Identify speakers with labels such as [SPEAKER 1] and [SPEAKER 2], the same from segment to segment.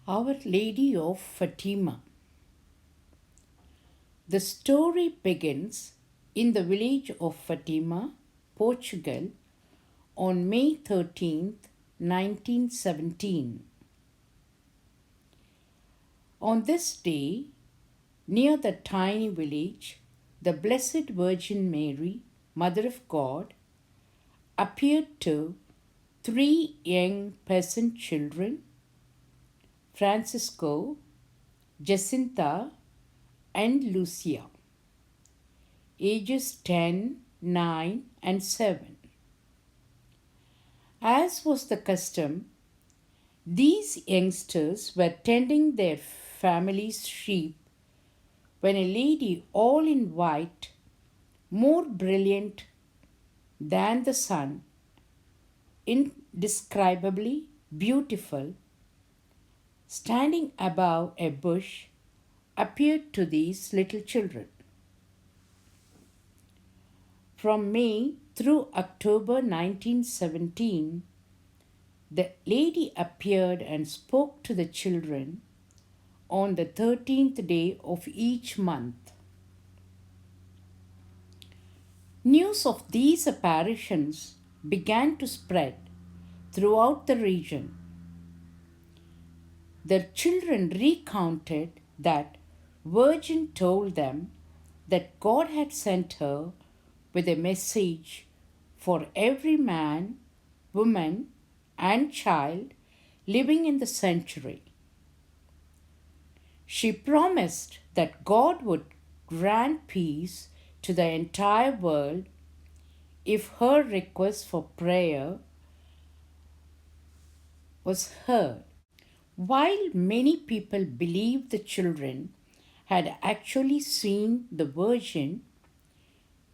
[SPEAKER 1] Our Lady of Fatima. The story begins in the village of Fatima, Portugal, on May 13th, 1917. On this day, near the tiny village, the Blessed Virgin Mary, Mother of God, appeared to three young peasant children, Francisco, Jacinta, and Lucia, ages 10, 9, and 7. As was the custom, these youngsters were tending their family's sheep when a lady all in white, more brilliant than the sun, indescribably beautiful, standing above a bush, appeared to these little children. From May through October 1917, the lady appeared and spoke to the children on the 13th day of each month. News of these apparitions began to spread throughout the region. The children recounted that Virgin told them that God had sent her with a message for every man, woman, and child living in the century. She promised that God would grant peace to the entire world if her request for prayer was heard. While many people believed the children had actually seen the Virgin,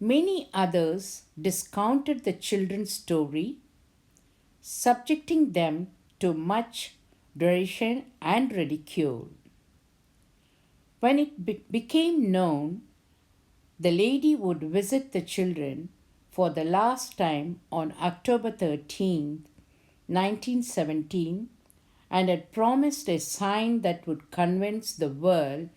[SPEAKER 1] many others discounted the children's story, subjecting them to much derision and ridicule. When it became known the lady would visit the children for the last time on October 13th, 1917, and had promised a sign that would convince the world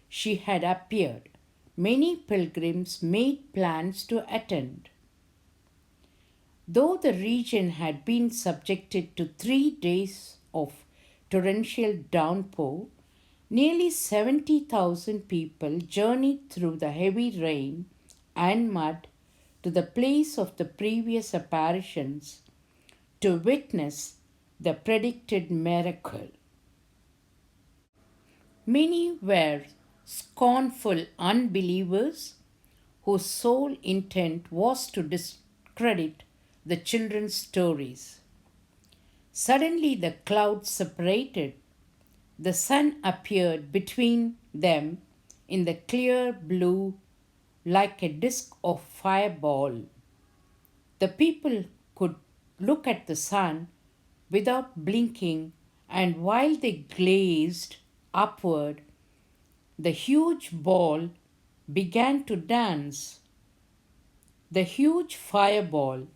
[SPEAKER 1] she had appeared, many pilgrims made plans to attend. Though the region had been subjected to 3 days of torrential downpour, nearly 70,000 people journeyed through the heavy rain and mud to the place of the previous apparitions to witness the predicted miracle. Many were scornful unbelievers whose sole intent was to discredit the children's stories. Suddenly the clouds separated. The sun appeared between them in the clear blue like a disk of fireball. The people could look at the sun without blinking, and while they gazed upward, the huge ball began to dance. The huge fireball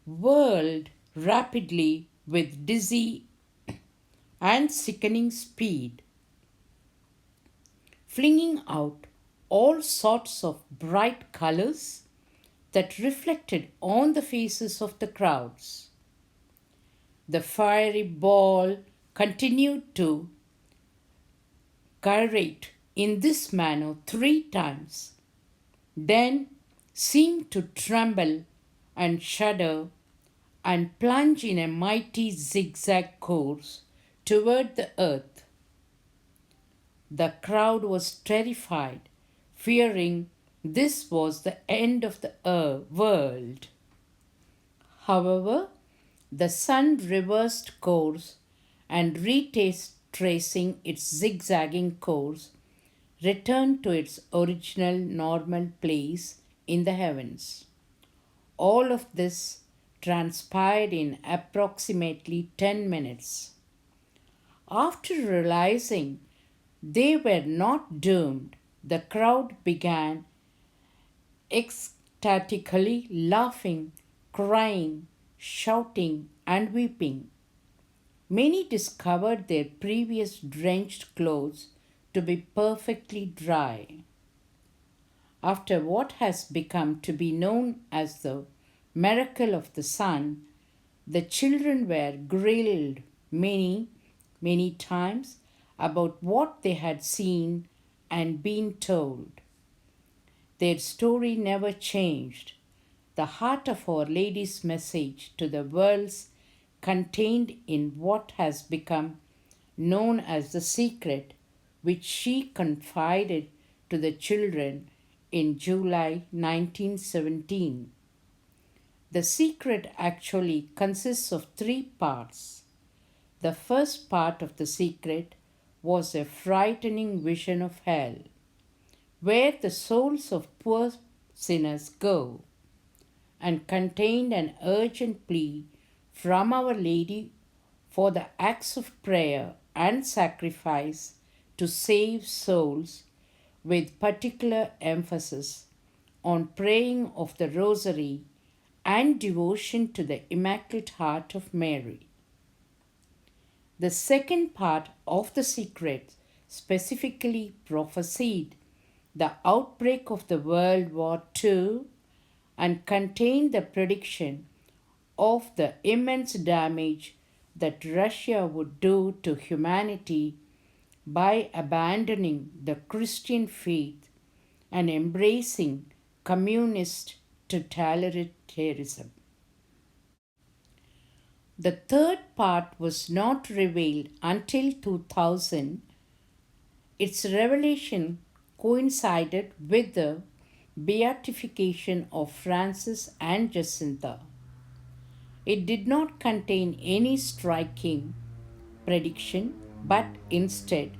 [SPEAKER 1] whirled rapidly with dizzy and sickening speed, flinging out all sorts of bright colors that reflected on the faces of the crowds. The fiery ball continued to gyrate in this manner 3 times, then seemed to tremble and shudder and plunge in a mighty zigzag course toward the earth. The crowd was terrified, fearing this was the end of the world. However, the sun reversed course and retracing its zigzagging course, returned to its original normal place in the heavens. All of this transpired in approximately 10 minutes. After realizing they were not doomed, the crowd began ecstatically laughing, crying, shouting, and weeping. Many discovered their previous drenched clothes to be perfectly dry. After what has become to be known as the miracle of the sun, the children were grilled many times about what they had seen and been told. Their story never changed. The heart of Our Lady's message to the world contained in what has become known as the secret, which she confided to the children in July 1917. The secret actually consists of three parts. The first part of the secret was a frightening vision of hell, where the souls of poor sinners go, and contained an urgent plea from Our Lady for the acts of prayer and sacrifice to save souls, with particular emphasis on praying of the Rosary and devotion to the Immaculate Heart of Mary. The second part of the secret specifically prophesied the outbreak of the World War II and contained the prediction of the immense damage that Russia would do to humanity by abandoning the Christian faith and embracing communist totalitarianism. The third part was not revealed until 2000. Its revelation coincided with the beatification of Francis and Jacinta. It did not contain any striking prediction, but instead,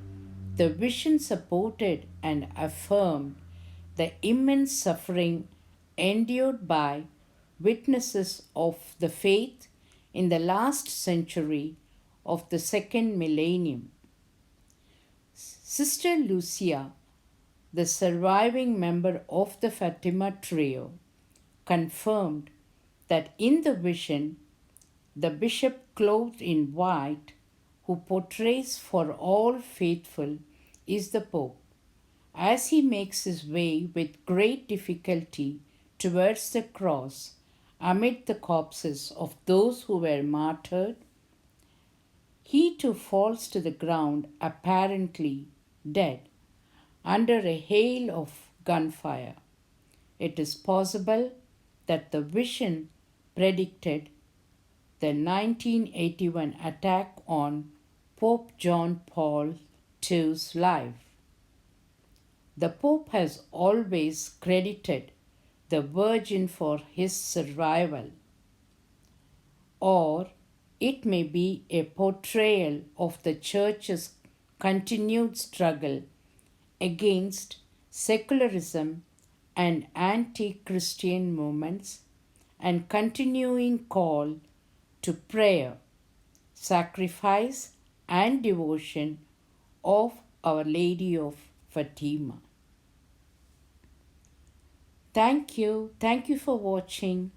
[SPEAKER 1] the vision supported and affirmed the immense suffering endured by witnesses of the faith in the last century of the second millennium. Sister Lucia, the surviving member of the Fatima trio, confirmed that in the vision, the bishop clothed in white, who portrays for all faithful, is the Pope, as he makes his way with great difficulty towards the cross amid the corpses of those who were martyred. He too falls to the ground, apparently dead, under a hail of gunfire. It is possible that the vision predicted the 1981 attack on Pope John Paul II's life. The Pope has always credited the Virgin for his survival, or it may be a portrayal of the Church's continued struggle against secularism and anti Christian movements and continuing call to prayer, sacrifice, and devotion of Our Lady of Fatima. Thank you. Thank you for watching.